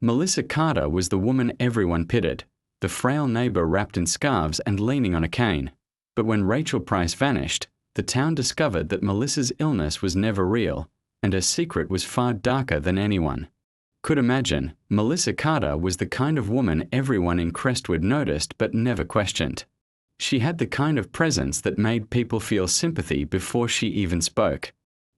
Melissa Carter was the woman everyone pitied, the frail neighbor wrapped in scarves and leaning on a cane. But when Rachel Price vanished, the town discovered that Melissa's illness was never real, and her secret was far darker than anyone could imagine. Melissa Carter was the kind of woman everyone in Crestwood noticed but never questioned. She had the kind of presence that made people feel sympathy before she even spoke.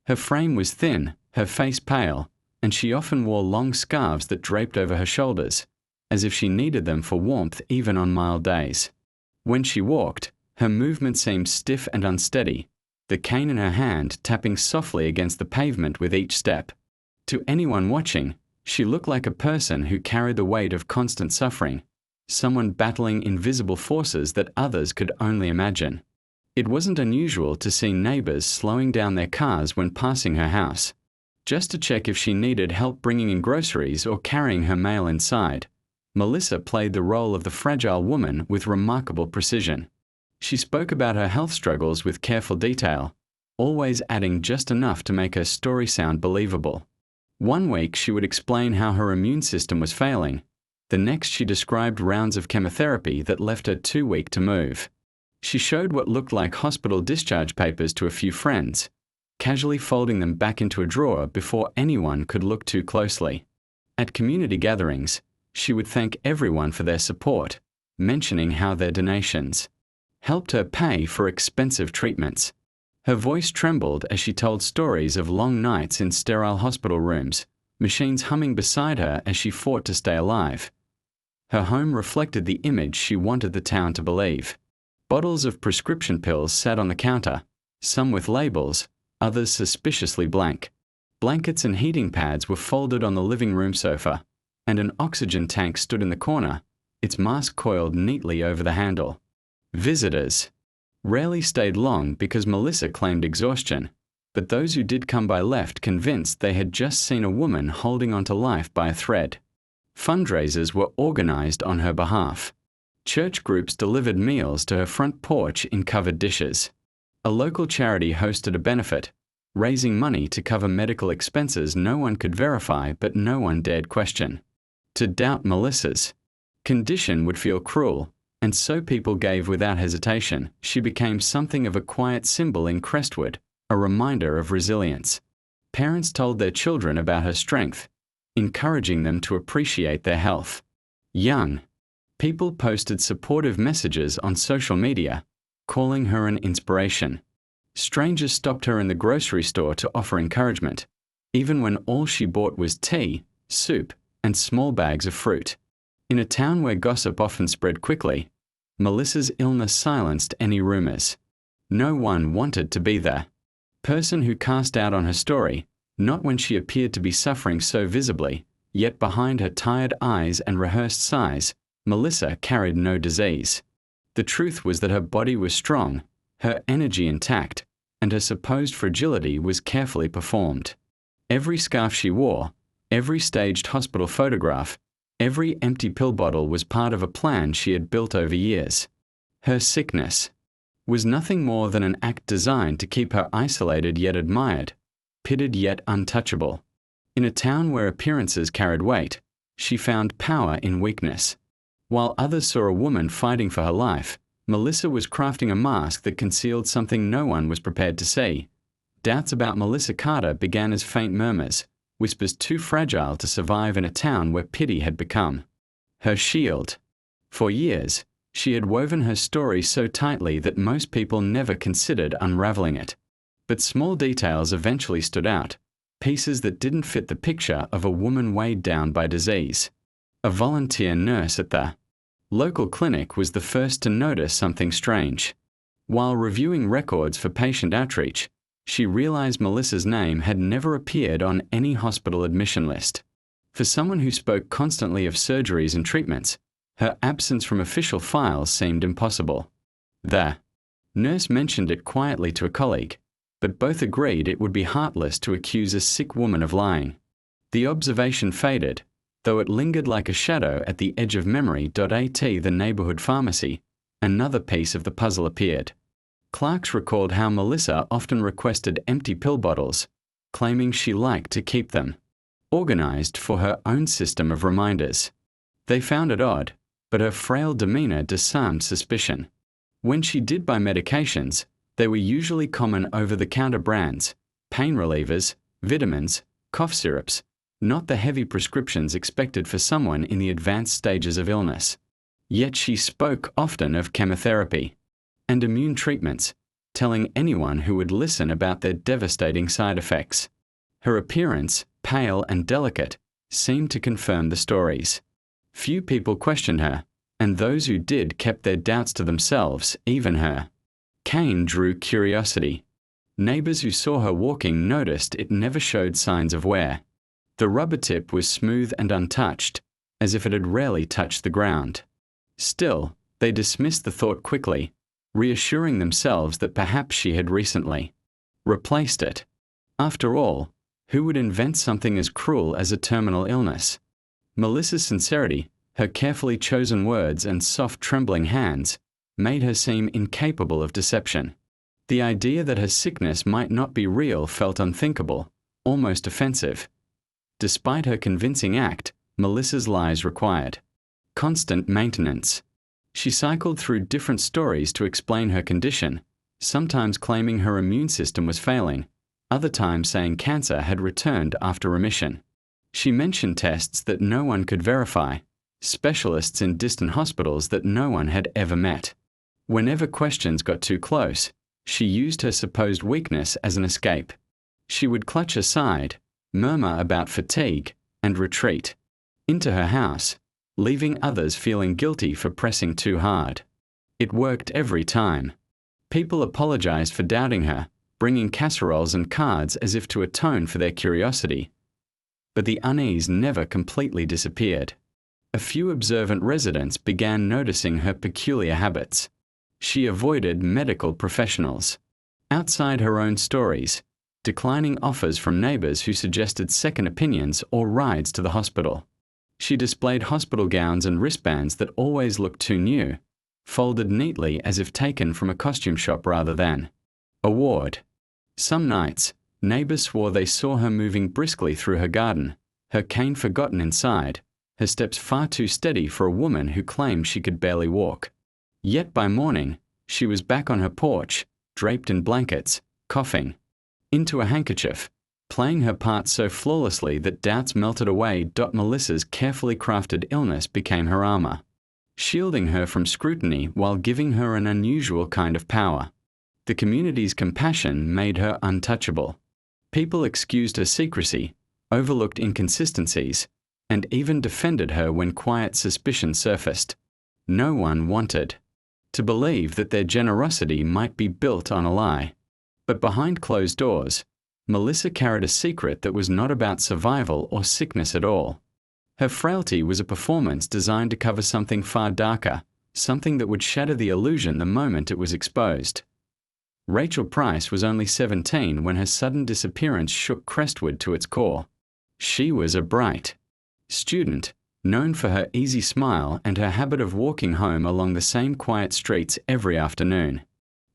Her frame was thin, her face pale, and she often wore long scarves that draped over her shoulders, as if she needed them for warmth even on mild days. When she walked, her movement seemed stiff and unsteady, the cane in her hand tapping softly against the pavement with each step. To anyone watching, she looked like a person who carried the weight of constant suffering, someone battling invisible forces that others could only imagine. It wasn't unusual to see neighbors slowing down their cars when passing her house, just to check if she needed help bringing in groceries or carrying her mail inside. Melissa played the role of the fragile woman with remarkable precision. She spoke about her health struggles with careful detail, always adding just enough to make her story sound believable. One week she would explain how her immune system was failing. The next she described rounds of chemotherapy that left her too weak to move. She showed what looked like hospital discharge papers to a few friends, casually folding them back into a drawer before anyone could look too closely. At community gatherings, she would thank everyone for their support, mentioning how their donations helped her pay for expensive treatments. Her voice trembled as she told stories of long nights in sterile hospital rooms, machines humming beside her as she fought to stay alive. Her home reflected the image she wanted the town to believe. Bottles of prescription pills sat on the counter, some with labels, others suspiciously blank. Blankets and heating pads were folded on the living room sofa, and an oxygen tank stood in the corner, its mask coiled neatly over the handle. Visitors rarely stayed long because Melissa claimed exhaustion, but those who did come by left convinced they had just seen a woman holding onto life by a thread. Fundraisers were organized on her behalf. Church groups delivered meals to her front porch in covered dishes. A local charity hosted a benefit, raising money to cover medical expenses no one could verify but no one dared question. To doubt Melissa's condition would feel cruel, and so people gave without hesitation. She became something of a quiet symbol in Crestwood, a reminder of resilience. Parents told their children about her strength, encouraging them to appreciate their health. Young people posted supportive messages on social media, calling her an inspiration. Strangers stopped her in the grocery store to offer encouragement, even when all she bought was tea, soup, and small bags of fruit. In a town where gossip often spread quickly, Melissa's illness silenced any rumors. No one wanted to be the person who cast doubt on her story, not when she appeared to be suffering so visibly, yet behind her tired eyes and rehearsed sighs, Melissa carried no disease. The truth was that her body was strong, her energy intact, and her supposed fragility was carefully performed. Every scarf she wore, every staged hospital photograph, every empty pill bottle was part of a plan she had built over years. Her sickness was nothing more than an act designed to keep her isolated yet admired, pitted yet untouchable. In a town where appearances carried weight, she found power in weakness. While others saw a woman fighting for her life, Melissa was crafting a mask that concealed something no one was prepared to see. Doubts about Melissa Carter began as faint murmurs, whispers too fragile to survive in a town where pity had become her shield. For years, she had woven her story so tightly that most people never considered unraveling it. But small details eventually stood out, pieces that didn't fit the picture of a woman weighed down by disease. A volunteer nurse at the local clinic was the first to notice something strange. While reviewing records for patient outreach, she realized Melissa's name had never appeared on any hospital admission list. For someone who spoke constantly of surgeries and treatments, her absence from official files seemed impossible. The nurse mentioned it quietly to a colleague, but both agreed it would be heartless to accuse a sick woman of lying. The observation faded, though it lingered like a shadow at the edge of memory. The neighborhood pharmacy, another piece of the puzzle appeared. Clarks recalled how Melissa often requested empty pill bottles, claiming she liked to keep them. organized for her own system of reminders. They found it odd, but her frail demeanor disarmed suspicion. When she did buy medications, they were usually common over-the-counter brands, pain relievers, vitamins, cough syrups, not the heavy prescriptions expected for someone in the advanced stages of illness. Yet she spoke often of chemotherapy and immune treatments, telling anyone who would listen about their devastating side effects. Her appearance, pale and delicate, seemed to confirm the stories. Few people questioned her, and those who did kept their doubts to themselves, even her. Kane drew curiosity. Neighbors who saw her walking noticed it never showed signs of wear. The rubber tip was smooth and untouched, as if it had rarely touched the ground. Still, they dismissed the thought quickly, reassuring themselves that perhaps she had recently replaced it. After all, who would invent something as cruel as a terminal illness? Melissa's sincerity, her carefully chosen words and soft trembling hands, made her seem incapable of deception. The idea that her sickness might not be real felt unthinkable, almost offensive. Despite her convincing act, Melissa's lies required constant maintenance. She cycled through different stories to explain her condition, sometimes claiming her immune system was failing, other times saying cancer had returned after remission. She mentioned tests that no one could verify, specialists in distant hospitals that no one had ever met. Whenever questions got too close, she used her supposed weakness as an escape. She would clutch her side, murmur about fatigue, and retreat into her house, leaving others feeling guilty for pressing too hard. It worked every time. People apologized for doubting her, bringing casseroles and cards as if to atone for their curiosity. But the unease never completely disappeared. A few observant residents began noticing her peculiar habits. She avoided medical professionals. Outside her own stories, declining offers from neighbors who suggested second opinions or rides to the hospital. She displayed hospital gowns and wristbands that always looked too new, folded neatly as if taken from a costume shop rather than a ward. Some nights, neighbors swore they saw her moving briskly through her garden, her cane forgotten inside, her steps far too steady for a woman who claimed she could barely walk. Yet by morning, she was back on her porch, draped in blankets, coughing into a handkerchief, playing her part so flawlessly that doubts melted away. Melissa's carefully crafted illness became her armor, shielding her from scrutiny while giving her an unusual kind of power. The community's compassion made her untouchable. People excused her secrecy, overlooked inconsistencies, and even defended her when quiet suspicion surfaced. No one wanted to believe that their generosity might be built on a lie. But behind closed doors, Melissa carried a secret that was not about survival or sickness at all. Her frailty was a performance designed to cover something far darker, something that would shatter the illusion the moment it was exposed. Rachel Price was only 17 when her sudden disappearance shook Crestwood to its core. She was a bright student, known for her easy smile and her habit of walking home along the same quiet streets every afternoon.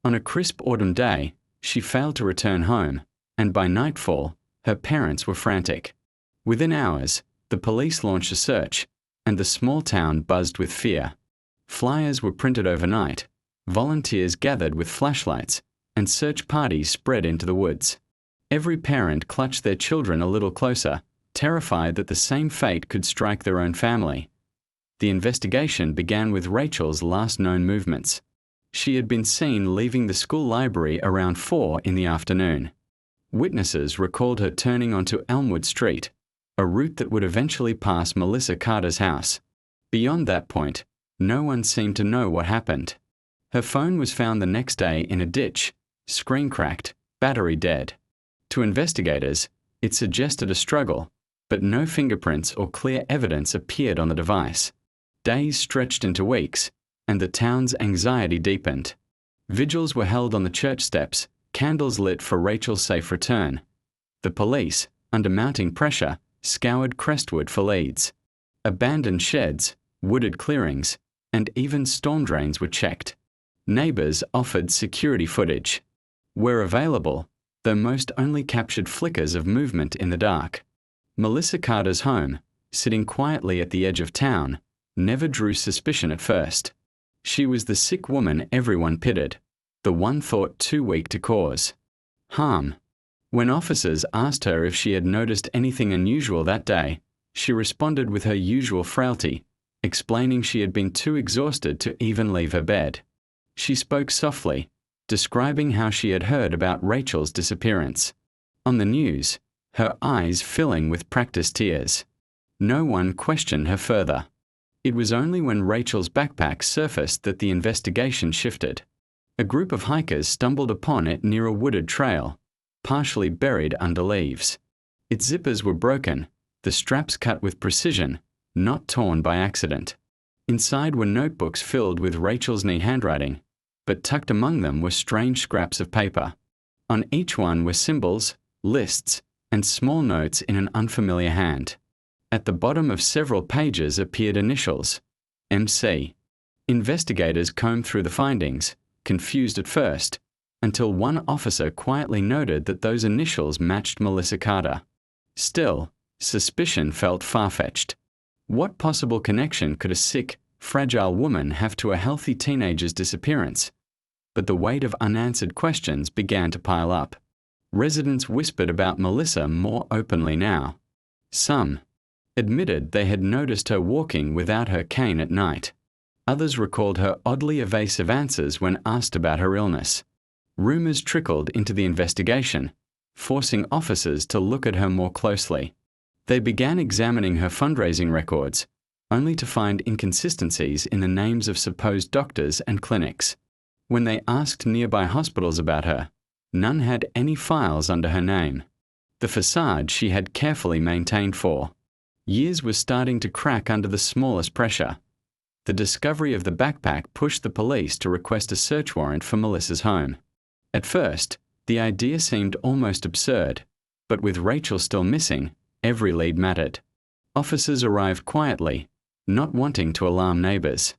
On a crisp autumn day, she failed to return home, and by nightfall, her parents were frantic. Within hours, the police launched a search, and the small town buzzed with fear. Flyers were printed overnight, volunteers gathered with flashlights, and search parties spread into the woods. Every parent clutched their children a little closer, terrified that the same fate could strike their own family. The investigation began with Rachel's last known movements. She had been seen leaving the school library around 4 in the afternoon. Witnesses recalled her turning onto Elmwood Street, a route that would eventually pass Melissa Carter's house. Beyond that point, no one seemed to know what happened. Her phone was found the next day in a ditch, screen cracked, battery dead. To investigators, it suggested a struggle, but no fingerprints or clear evidence appeared on the device. Days stretched into weeks, and the town's anxiety deepened. Vigils were held on the church steps, candles lit for Rachel's safe return. The police, under mounting pressure, scoured Crestwood for leads. Abandoned sheds, wooded clearings, and even storm drains were checked. Neighbors offered security footage. Where available, though most only captured flickers of movement in the dark. Melissa Carter's home, sitting quietly at the edge of town, never drew suspicion at first. She was the sick woman everyone pitied, the one thought too weak to cause harm. When officers asked her if she had noticed anything unusual that day, she responded with her usual frailty, explaining she had been too exhausted to even leave her bed. She spoke softly, describing how she had heard about Rachel's disappearance on the news, her eyes filling with practiced tears. No one questioned her further. It was only when Rachel's backpack surfaced that the investigation shifted. A group of hikers stumbled upon it near a wooded trail, partially buried under leaves. Its zippers were broken, the straps cut with precision, not torn by accident. Inside were notebooks filled with Rachel's neat handwriting, but tucked among them were strange scraps of paper. On each one were symbols, lists, and small notes in an unfamiliar hand. At the bottom of several pages appeared initials, MC. Investigators combed through the findings, confused at first, until one officer quietly noted that those initials matched Melissa Carter. Still, suspicion felt far-fetched. What possible connection could a sick, fragile woman have to a healthy teenager's disappearance? But the weight of unanswered questions began to pile up. Residents whispered about Melissa more openly now. Some admitted they had noticed her walking without her cane at night. Others recalled her oddly evasive answers when asked about her illness. Rumors trickled into the investigation, forcing officers to look at her more closely. They began examining her fundraising records, only to find inconsistencies in the names of supposed doctors and clinics. When they asked nearby hospitals about her, none had any files under her name. The facade she had carefully maintained for years was starting to crack under the smallest pressure. The discovery of the backpack pushed the police to request a search warrant for Melissa's home. At first, the idea seemed almost absurd, but with Rachel still missing, every lead mattered. Officers arrived quietly, not wanting to alarm neighbors.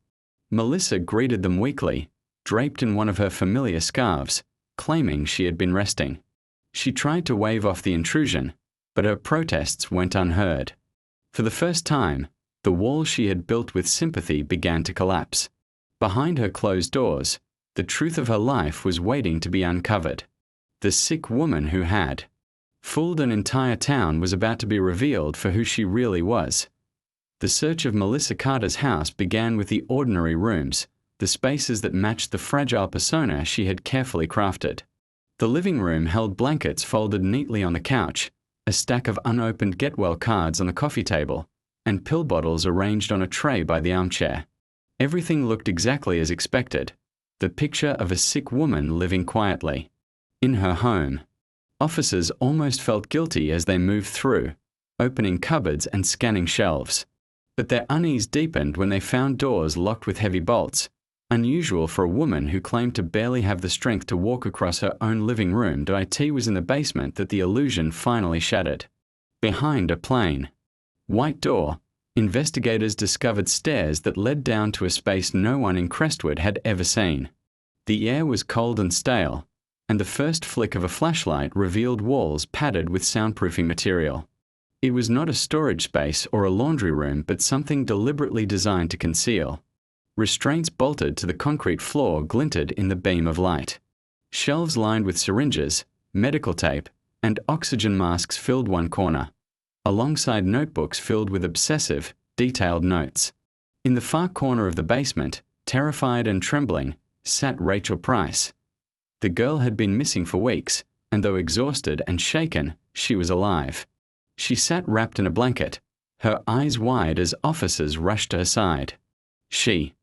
Melissa greeted them weakly, draped in one of her familiar scarves, claiming she had been resting. She tried to wave off the intrusion, but her protests went unheard. For the first time, the wall she had built with sympathy began to collapse. Behind her closed doors, the truth of her life was waiting to be uncovered. The sick woman who had fooled an entire town was about to be revealed for who she really was. The search of Melissa Carter's house began with the ordinary rooms, the spaces that matched the fragile persona she had carefully crafted. The living room held blankets folded neatly on the couch, a stack of unopened get-well cards on the coffee table, and pill bottles arranged on a tray by the armchair. Everything looked exactly as expected, the picture of a sick woman living quietly in her home. Officers almost felt guilty as they moved through, opening cupboards and scanning shelves. But their unease deepened when they found doors locked with heavy bolts, unusual for a woman who claimed to barely have the strength to walk across her own living room. It was in the basement that the illusion finally shattered. Behind a plain white door, investigators discovered stairs that led down to a space no one in Crestwood had ever seen. The air was cold and stale, and the first flick of a flashlight revealed walls padded with soundproofing material. It was not a storage space or a laundry room, but something deliberately designed to conceal. Restraints bolted to the concrete floor glinted in the beam of light. Shelves lined with syringes, medical tape, and oxygen masks filled one corner, alongside notebooks filled with obsessive, detailed notes. In the far corner of the basement, terrified and trembling, sat Rachel Price. The girl had been missing for weeks, and though exhausted and shaken, she was alive. She sat wrapped in a blanket, her eyes wide as officers rushed to her side. She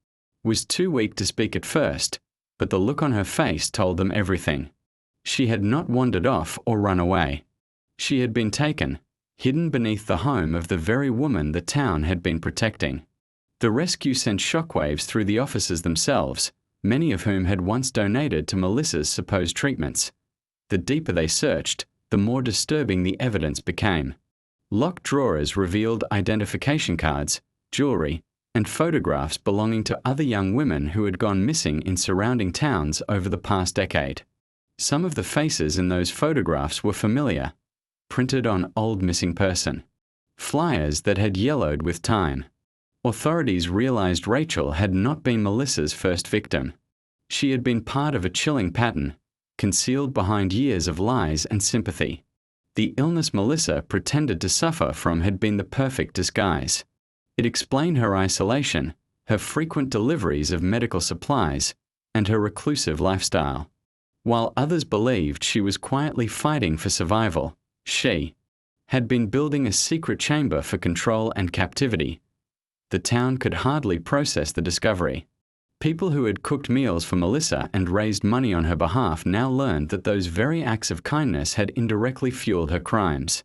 was too weak to speak at first, but the look on her face told them everything. She had not wandered off or run away. She had been taken, hidden beneath the home of the very woman the town had been protecting. The rescue sent shockwaves through the officers themselves, many of whom had once donated to Melissa's supposed treatments. The deeper they searched, the more disturbing the evidence became. Locked drawers revealed identification cards, jewelry, and photographs belonging to other young women who had gone missing in surrounding towns over the past decade. Some of the faces in those photographs were familiar, printed on old missing person flyers that had yellowed with time. Authorities realized Rachel had not been Melissa's first victim. She had been part of a chilling pattern, concealed behind years of lies and sympathy. The illness Melissa pretended to suffer from had been the perfect disguise. It explained her isolation, her frequent deliveries of medical supplies, and her reclusive lifestyle. While others believed she was quietly fighting for survival, she had been building a secret chamber for control and captivity. The town could hardly process the discovery. People who had cooked meals for Melissa and raised money on her behalf now learned that those very acts of kindness had indirectly fueled her crimes.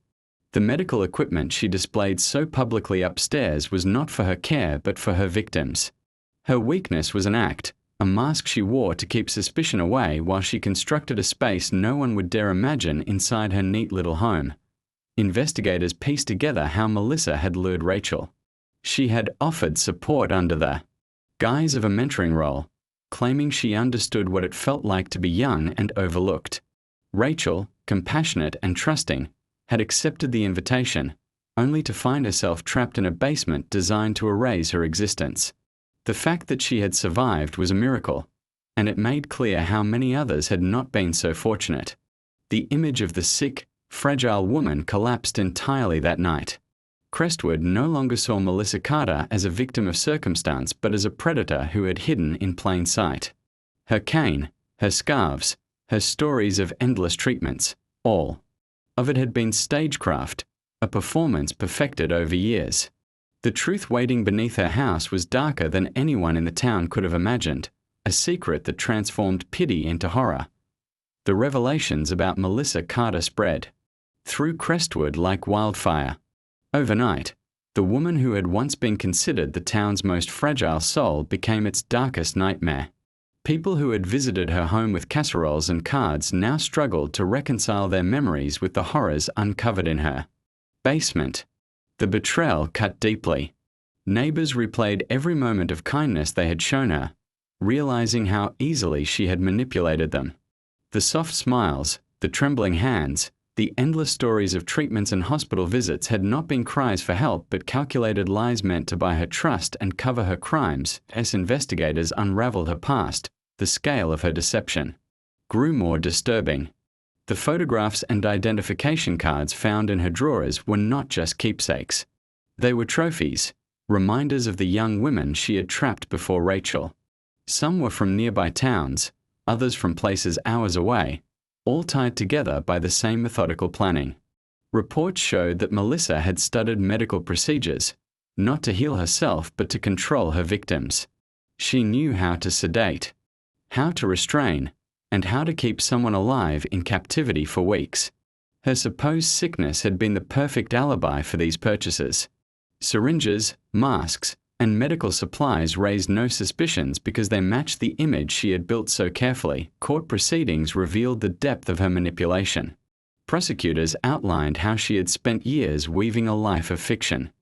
The medical equipment she displayed so publicly upstairs was not for her care but for her victims. Her weakness was an act, a mask she wore to keep suspicion away while she constructed a space no one would dare imagine inside her neat little home. Investigators pieced together how Melissa had lured Rachel. She had offered support under the guise of a mentoring role, claiming she understood what it felt like to be young and overlooked. Rachel, compassionate and trusting, had accepted the invitation, only to find herself trapped in a basement designed to erase her existence. The fact that she had survived was a miracle, and it made clear how many others had not been so fortunate. The image of the sick, fragile woman collapsed entirely that night. Crestwood no longer saw Melissa Carter as a victim of circumstance but as a predator who had hidden in plain sight. Her cane, her scarves, her stories of endless treatments, all of it had been stagecraft, a performance perfected over years. The truth waiting beneath her house was darker than anyone in the town could have imagined, a secret that transformed pity into horror. The revelations about Melissa Carter spread through Crestwood like wildfire. Overnight, the woman who had once been considered the town's most fragile soul became its darkest nightmare. People who had visited her home with casseroles and cards now struggled to reconcile their memories with the horrors uncovered in her basement. The betrayal cut deeply. Neighbors replayed every moment of kindness they had shown her, realizing how easily she had manipulated them. The soft smiles, the trembling hands, the endless stories of treatments and hospital visits had not been cries for help but calculated lies meant to buy her trust and cover her crimes. As investigators unraveled her past, the scale of her deception grew more disturbing. The photographs and identification cards found in her drawers were not just keepsakes. They were trophies, reminders of the young women she had trapped before Rachel. Some were from nearby towns, others from places hours away, all tied together by the same methodical planning. Reports showed that Melissa had studied medical procedures, not to heal herself but to control her victims. She knew how to sedate, how to restrain, and how to keep someone alive in captivity for weeks. Her supposed sickness had been the perfect alibi for these purchases. Syringes, masks, and medical supplies raised no suspicions because they matched the image she had built so carefully. Court proceedings revealed the depth of her manipulation. Prosecutors outlined how she had spent years weaving a life of fiction.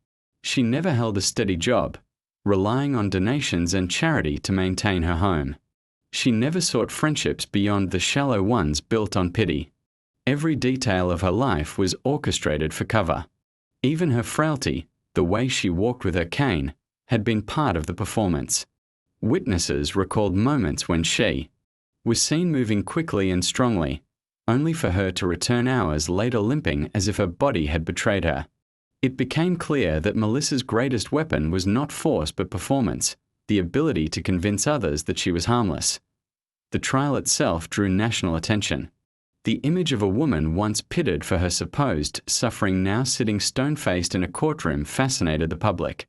She never held a steady job, relying on donations and charity to maintain her home. She never sought friendships beyond the shallow ones built on pity. Every detail of her life was orchestrated for cover. Even her frailty, the way she walked with her cane, had been part of the performance. Witnesses recalled moments when she was seen moving quickly and strongly, only for her to return hours later limping as if her body had betrayed her. It became clear that Melissa's greatest weapon was not force but performance, the ability to convince others that she was harmless. The trial itself drew national attention. The image of a woman once pitted for her supposed suffering now sitting stone-faced in a courtroom fascinated the public.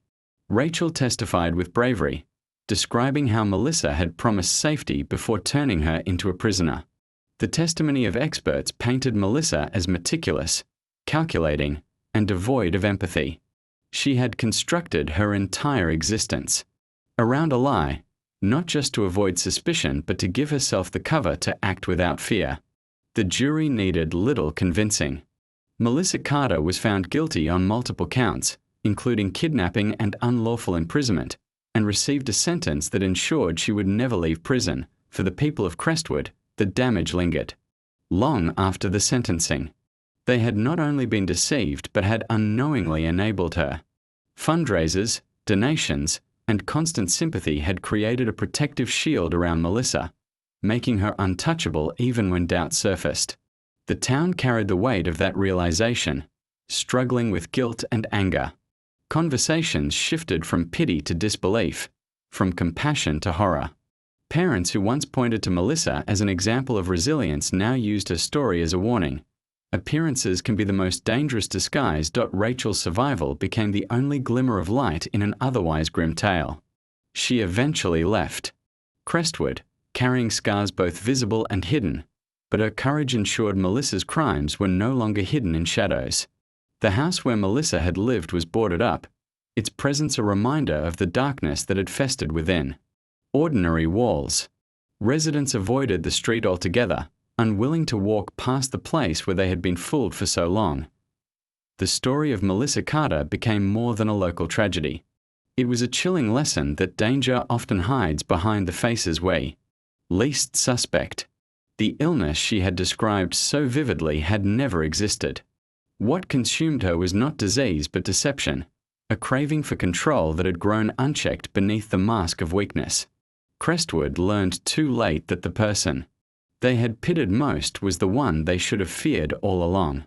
Rachel testified with bravery, describing how Melissa had promised safety before turning her into a prisoner. The testimony of experts painted Melissa as meticulous, calculating, and devoid of empathy. She had constructed her entire existence around a lie, not just to avoid suspicion but to give herself the cover to act without fear. The jury needed little convincing. Melissa Carter was found guilty on multiple counts, including kidnapping and unlawful imprisonment, and received a sentence that ensured she would never leave prison. For the people of Crestwood, the damage lingered long after the sentencing. They had not only been deceived but had unknowingly enabled her. Fundraisers, donations, and constant sympathy had created a protective shield around Melissa, making her untouchable even when doubt surfaced. The town carried the weight of that realization, struggling with guilt and anger. Conversations shifted from pity to disbelief, from compassion to horror. Parents who once pointed to Melissa as an example of resilience now used her story as a warning. Appearances can be the most dangerous disguise. Rachel's survival became the only glimmer of light in an otherwise grim tale. She eventually left Crestwood, carrying scars both visible and hidden, but her courage ensured Melissa's crimes were no longer hidden in shadows. The house where Melissa had lived was boarded up, its presence a reminder of the darkness that had festered within. Ordinary walls. Residents avoided the street altogether, unwilling to walk past the place where they had been fooled for so long. The story of Melissa Carter became more than a local tragedy. It was a chilling lesson that danger often hides behind the faces we least suspect. The illness she had described so vividly had never existed. What consumed her was not disease but deception, a craving for control that had grown unchecked beneath the mask of weakness. Crestwood learned too late that the person they had pitied most was the one they should have feared all along.